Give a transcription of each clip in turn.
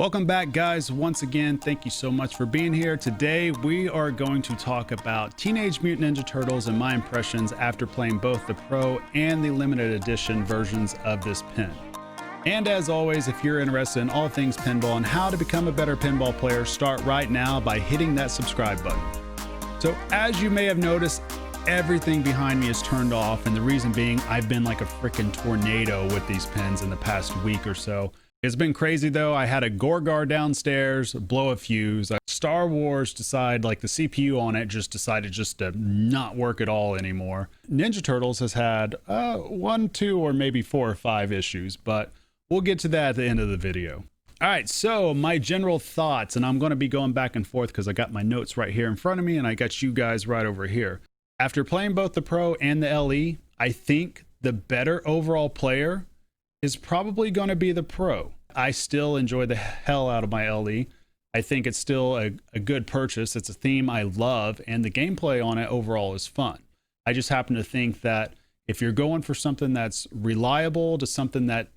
Welcome back, guys. Once again, thank you so much for being here. Today we are going to talk about Teenage Mutant Ninja Turtles and my impressions after playing both the Pro and the limited edition versions of this pin. And as always, if you're interested in all things pinball and how to become a better pinball player, start right now by hitting that subscribe button. So as you may have noticed, everything behind me is turned off, and the reason being I've been like a freaking tornado with these pins in the past week or so. It's been crazy though. I had a Gorgar downstairs blow a fuse. Star Wars decided, like, the CPU on it just decided just to not work at all anymore. Ninja Turtles has had 1, 2, or maybe 4 or 5 issues, but we'll get to that at the end of the video. All right, so my general thoughts, and I'm going to be going back and forth because I got my notes right here in front of me and I got you guys right over here. After playing both the Pro and the LE, I think the better overall player is probably going to be the Pro. I still enjoy the hell out of my LE. I think it's still a good purchase. It's a theme I love, and the gameplay on it overall is fun. I just happen to think that if you're going for something that's reliable to something that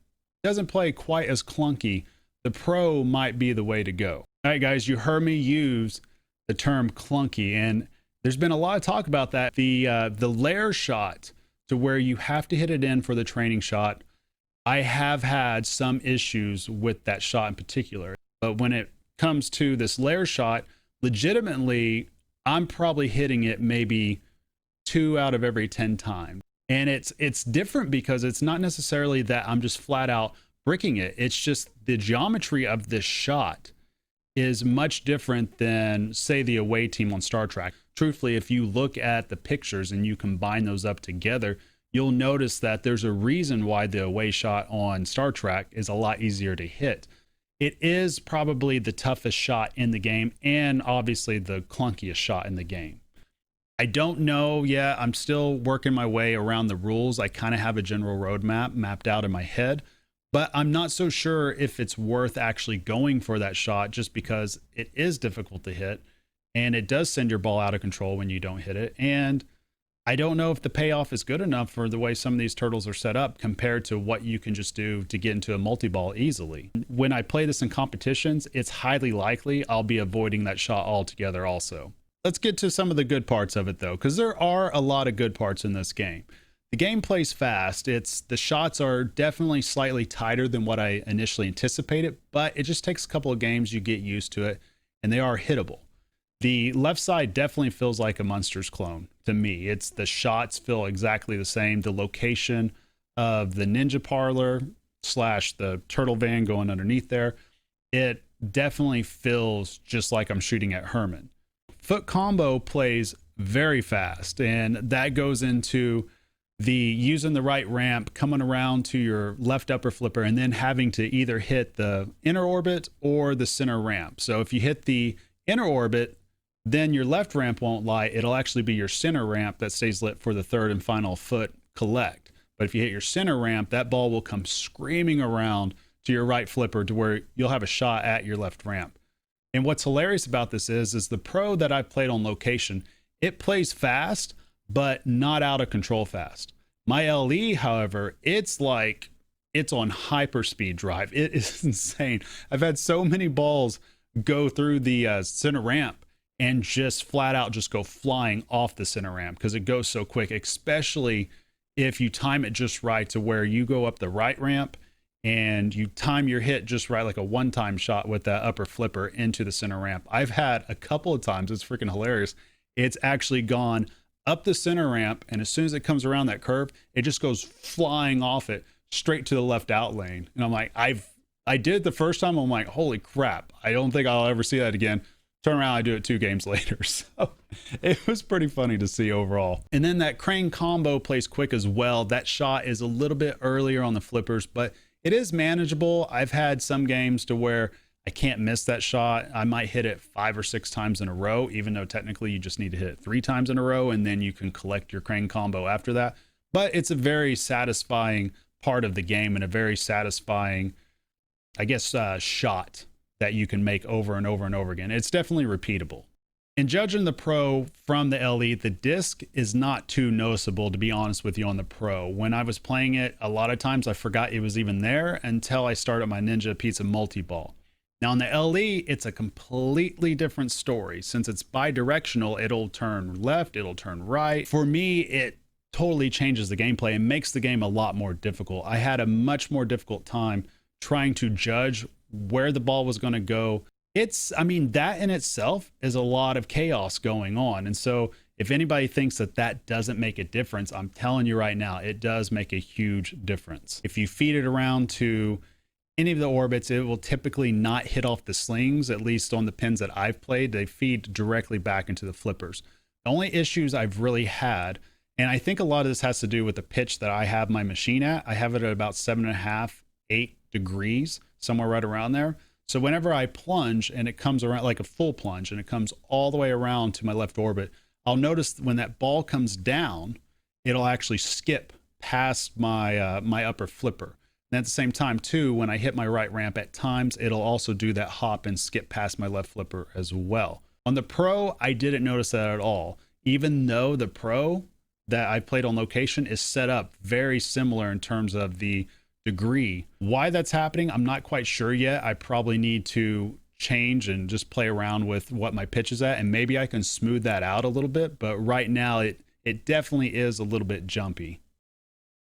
doesn't play quite as clunky, the Pro might be the way to go. All right, guys, you heard me use the term clunky, and there's been a lot of talk about that. The layer shot, to where you have to hit it in for the training shot, I have had some issues with that shot in particular. But when it comes to this layer shot, legitimately, I'm probably hitting it maybe 2 out of every 10 times. And it's different because it's not necessarily that I'm just flat out bricking it. It's just the geometry of this shot is much different than, say, the away team on Star Trek. Truthfully, if you look at the pictures and you combine those up together, you'll notice that there's a reason why the away shot on Star Trek is a lot easier to hit. It is probably the toughest shot in the game and obviously the clunkiest shot in the game. I don't know yet. I'm still working my way around the rules. I kind of have a general roadmap mapped out in my head, but I'm not so sure if it's worth actually going for that shot just because it is difficult to hit and it does send your ball out of control when you don't hit it. And I don't know if the payoff is good enough for the way some of these turtles are set up compared to what you can just do to get into a multi-ball easily. When I play this in competitions, it's highly likely I'll be avoiding that shot altogether also. Let's get to some of the good parts of it though, because there are a lot of good parts in this game. The game plays fast. The shots are definitely slightly tighter than what I initially anticipated, but it just takes a couple of games, you get used to it, and they are hittable. The left side definitely feels like a Munsters clone to me. The shots feel exactly the same. The location of the Ninja Parlor / the turtle van going underneath there, it definitely feels just like I'm shooting at Herman. Foot combo plays very fast, and that goes into the using the right ramp, coming around to your left upper flipper, and then having to either hit the inner orbit or the center ramp. So if you hit the inner orbit, then your left ramp won't light. It'll actually be your center ramp that stays lit for the third and final foot collect. But if you hit your center ramp, that ball will come screaming around to your right flipper to where you'll have a shot at your left ramp. And what's hilarious about this is the Pro that I played on location, it plays fast, but not out of control fast. My LE, however, it's like it's on hyper speed drive. It is insane. I've had so many balls go through the center ramp and just flat out just go flying off the center ramp because it goes so quick, especially if you time it just right to where you go up the right ramp and you time your hit just right, like a one-time shot with that upper flipper into the center ramp. I've had a couple of times, it's freaking hilarious. It's actually gone up the center ramp, and as soon as it comes around that curve, it just goes flying off it straight to the left out lane. And I'm like, I did it the first time. I'm like, holy crap. I don't think I'll ever see that again. Turn around, I do it 2 games later. So it was pretty funny to see overall. And then that crane combo plays quick as well. That shot is a little bit earlier on the flippers, but it is manageable. I've had some games to where I can't miss that shot. I might hit it 5 or 6 times in a row, even though technically you just need to hit it 3 times in a row, and then you can collect your crane combo after that. But it's a very satisfying part of the game and a very satisfying, I guess, shot that you can make over and over and over again. It's definitely repeatable. In judging the Pro from the LE, the disc is not too noticeable, to be honest with you, on the Pro. When I was playing it, a lot of times I forgot it was even there until I started my Ninja Pizza multi-ball. Now on the LE, it's a completely different story. Since it's bi-directional, it'll turn left, it'll turn right. For me, it totally changes the gameplay and makes the game a lot more difficult. I had a much more difficult time trying to judge where the ball was going to go. I mean, that in itself is a lot of chaos going on. And so if anybody thinks that that doesn't make a difference, I'm telling you right now, it does make a huge difference. If you feed it around to any of the orbits, it will typically not hit off the slings, at least on the pins that I've played. They feed directly back into the flippers. The only issues I've really had, and I think a lot of this has to do with the pitch that I have my machine at. I have it at about 7.5, 8 degrees, somewhere right around there. So whenever I plunge and it comes around like a full plunge and it comes all the way around to my left orbit, I'll notice when that ball comes down, it'll actually skip past my my upper flipper. And at the same time too, when I hit my right ramp at times, it'll also do that hop and skip past my left flipper as well. On the Pro, I didn't notice that at all, even though the Pro that I played on location is set up very similar in terms of the degree. Why that's happening, I'm not quite sure yet. I probably need to change and just play around with what my pitch is at, and maybe I can smooth that out a little bit, but right now it definitely is a little bit jumpy.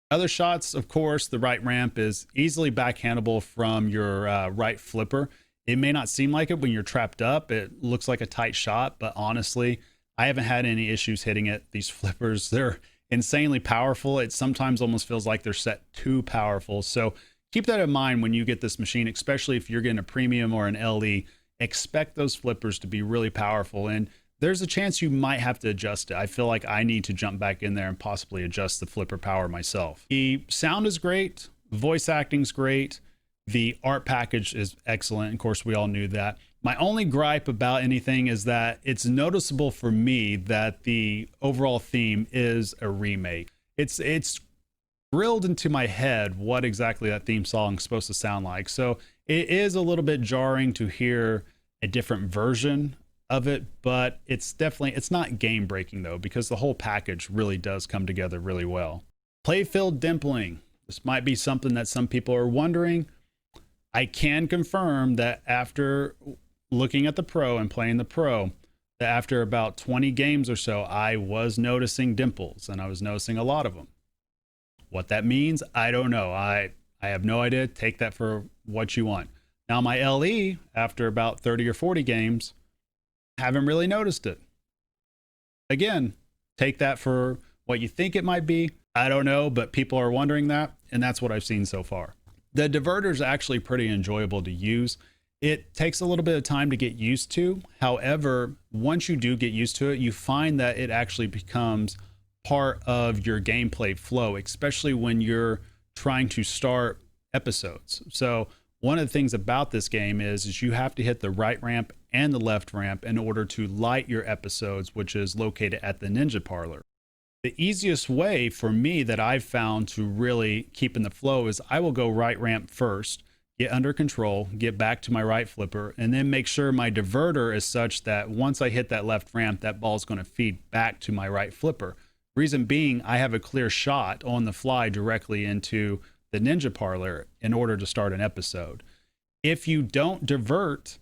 Other shots, of course, the right ramp is easily backhandable from your right flipper. It may not seem like it when you're trapped up. It looks like a tight shot, but honestly, I haven't had any issues hitting it. These flippers, they're insanely powerful. It sometimes almost feels like they're set too powerful. So keep that in mind when you get this machine, especially if you're getting a premium or an LE. Expect those flippers to be really powerful, and there's a chance you might have to adjust it. I feel like I need to jump back in there and possibly adjust the flipper power myself. The sound is great. Voice acting's great. The art package is excellent. Of course, we all knew that. My only gripe about anything is that it's noticeable for me that the overall theme is a remake. It's drilled into my head what exactly that theme song is supposed to sound like. So it is a little bit jarring to hear a different version of it, but it's not game breaking though, because the whole package really does come together really well. Playfield dimpling. This might be something that some people are wondering. I can confirm that after looking at the Pro and playing the Pro, that after about 20 games or so, I was noticing dimples, and I was noticing a lot of them. What that means, I don't know. I have no idea. Take that for what you want. Now my LE, after about 30 or 40 games, haven't really noticed it. Again, take that for what you think it might be. I don't know, but people are wondering that, and that's what I've seen so far. The diverter is actually pretty enjoyable to use. It takes a little bit of time to get used to. However, once you do get used to it, you find that it actually becomes part of your gameplay flow, especially when you're trying to start episodes. So one of the things about this game is you have to hit the right ramp and the left ramp in order to light your episodes, which is located at the Ninja Parlor. The easiest way for me that I've found to really keep in the flow is I will go right ramp first, get under control, get back to my right flipper, and then make sure my diverter is such that once I hit that left ramp, that ball is going to feed back to my right flipper. Reason being, I have a clear shot on the fly directly into the Ninja Parlor in order to start an episode. If you don't divert,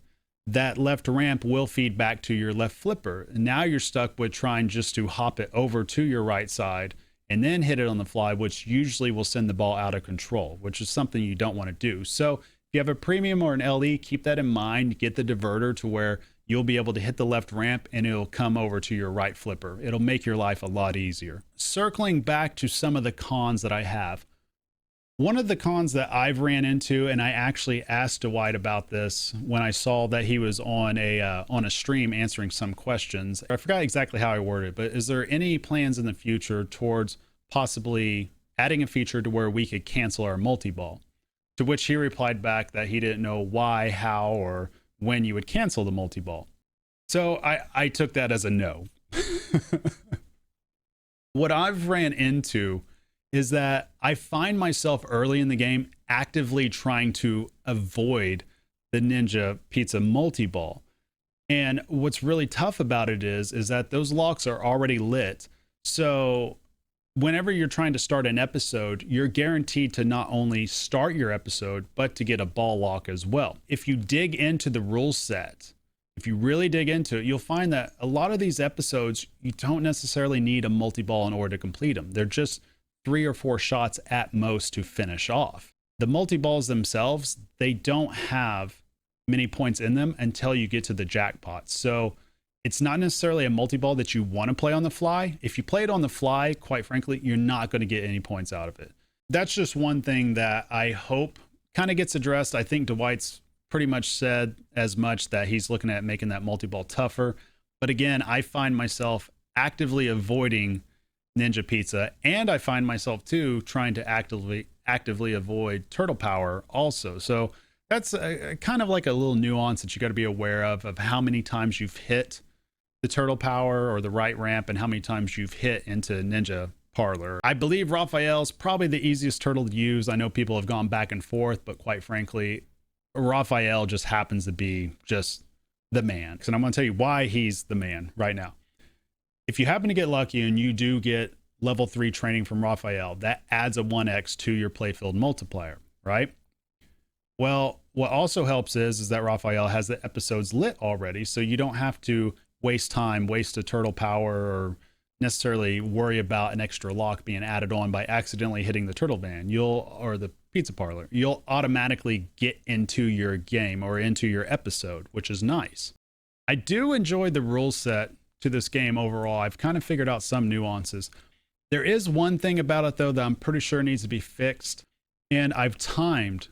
that left ramp will feed back to your left flipper. Now you're stuck with trying just to hop it over to your right side and then hit it on the fly, which usually will send the ball out of control, which is something you don't want to do. So if you have a premium or an LE, keep that in mind. Get the diverter to where you'll be able to hit the left ramp and it'll come over to your right flipper. It'll make your life a lot easier. Circling back to some of the cons that I have. One of the cons that I've ran into, and I actually asked Dwight about this when I saw that he was on a stream answering some questions. I forgot exactly how I worded it, but is there any plans in the future towards possibly adding a feature to where we could cancel our multi-ball? To which he replied back that he didn't know why, how, or when you would cancel the multi-ball. So I took that as a no. What I've ran into is that I find myself early in the game actively trying to avoid the Ninja Pizza multi-ball. And what's really tough about it is that those locks are already lit. So whenever you're trying to start an episode, you're guaranteed to not only start your episode, but to get a ball lock as well. If you dig into the rule set, if you really dig into it, you'll find that a lot of these episodes, you don't necessarily need a multi-ball in order to complete them. They're just 3 or 4 shots at most to finish off. The multi-balls themselves, they don't have many points in them until you get to the jackpot. So it's not necessarily a multi-ball that you want to play on the fly. If you play it on the fly, quite frankly, you're not going to get any points out of it. That's just one thing that I hope kind of gets addressed. I think Dwight's pretty much said as much, that he's looking at making that multi-ball tougher. But again, I find myself actively avoiding Ninja Pizza, and I find myself too trying to actively avoid Turtle Power also. So that's kind of like a little nuance that you got to be aware of how many times you've hit the Turtle Power or the right ramp and how many times you've hit into Ninja Parlor. I believe Raphael's probably the easiest turtle to use. I know people have gone back and forth, but quite frankly, Raphael just happens to be just the man. And I'm going to tell you why he's the man right now. If you happen to get lucky and you do get level 3 training from Raphael, that adds a 1x to your playfield multiplier, right? Well, what also helps is that Raphael has the episodes lit already, so you don't have to waste a Turtle Power, or necessarily worry about an extra lock being added on by accidentally hitting the Turtle Van or the Pizza Parlor. You'll automatically get into your game or into your episode, which is nice. I do enjoy the rule set to this game overall. I've kind of figured out some nuances. There is one thing about it though that I'm pretty sure needs to be fixed, and I've timed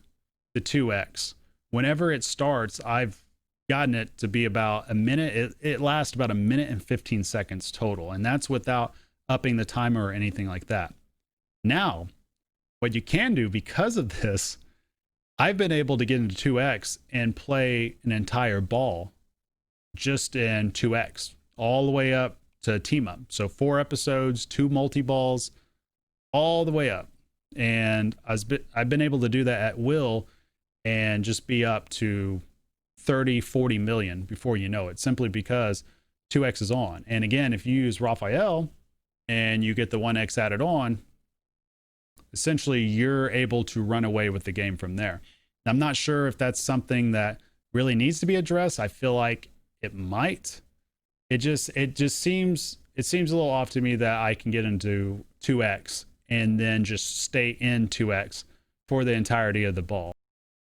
the 2x. Whenever it starts, I've gotten it to be about a minute. It lasts about 1 minute and 15 seconds total, and that's without upping the timer or anything like that. Now, what you can do because of this, I've been able to get into 2x and play an entire ball just in 2x, all the way up to team up. So 4 episodes, 2 multi-balls, all the way up. And I've been able to do that at will and just be up to 30, 40 million before you know it, simply because 2x is on. And again, if you use Raphael and you get the 1x added on, essentially you're able to run away with the game from there. I'm not sure if that's something that really needs to be addressed. I feel like it might. It just seems a little off to me that I can get into 2x and then just stay in 2x for the entirety of the ball.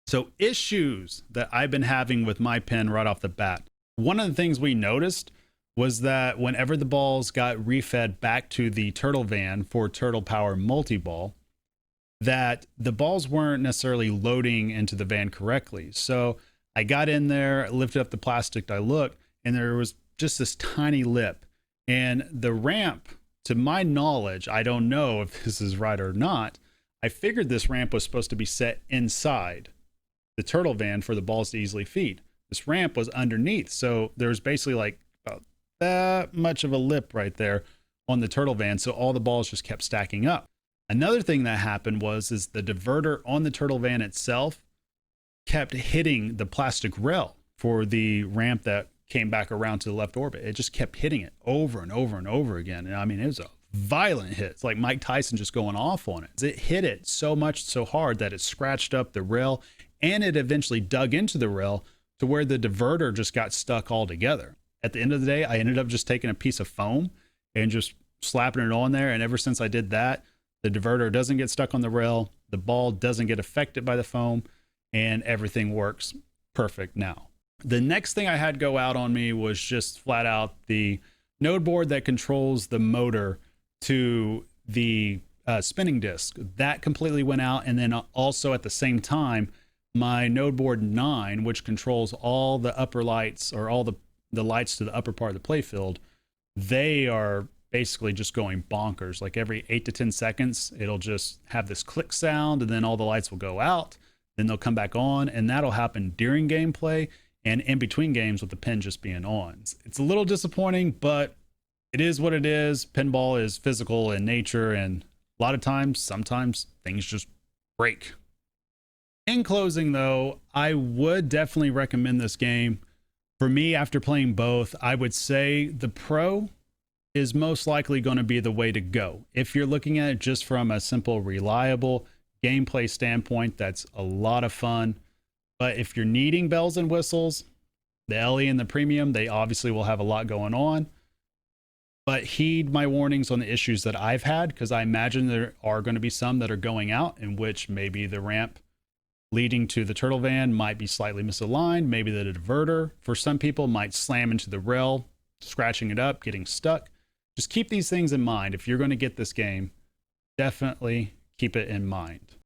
So issues that I've been having with my pen right off the bat. One of the things we noticed was that whenever the balls got refed back to the Turtle Van for Turtle Power multi-ball, that the balls weren't necessarily loading into the van correctly. So I got in there, lifted up the plastic, I looked, and there was just this tiny lip. And the ramp, to my knowledge, I don't know if this is right or not, I figured this ramp was supposed to be set inside the Turtle Van for the balls to easily feed. This ramp was underneath, so there's basically like about that much of a lip right there on the Turtle Van, so all the balls just kept stacking up. Another thing that happened is the diverter on the Turtle Van itself kept hitting the plastic rail for the ramp that came back around to the left orbit. It just kept hitting it over and over and over again. And I mean, it was a violent hit. It's like Mike Tyson just going off on it. It hit it so much, so hard that it scratched up the rail, and it eventually dug into the rail to where the diverter just got stuck altogether. At the end of the day, I ended up just taking a piece of foam and just slapping it on there. And ever since I did that, the diverter doesn't get stuck on the rail, the ball doesn't get affected by the foam, and everything works perfect now. The next thing I had go out on me was just flat out the node board that controls the motor to the spinning disc. That completely went out. And then also at the same time, my node board 9, which controls all the upper lights, or all the lights to the upper part of the playfield, they are basically just going bonkers. Like every 8 to 10 seconds, it'll just have this click sound, and then all the lights will go out, then they'll come back on, and that'll happen during gameplay and in between games with the pen just being on. It's a little disappointing, but it is what it is. Pinball is physical in nature, and a lot of times, sometimes things just break. In closing though, I would definitely recommend this game. For me, after playing both, I would say the Pro is most likely going to be the way to go. If you're looking at it just from a simple, reliable gameplay standpoint, that's a lot of fun. But if you're needing bells and whistles, the LE and the Premium, they obviously will have a lot going on. But heed my warnings on the issues that I've had, because I imagine there are going to be some that are going out in which maybe the ramp leading to the turtle van might be slightly misaligned. Maybe the diverter for some people might slam into the rail, scratching it up, getting stuck. Just keep these things in mind. If you're going to get this game, definitely keep it in mind.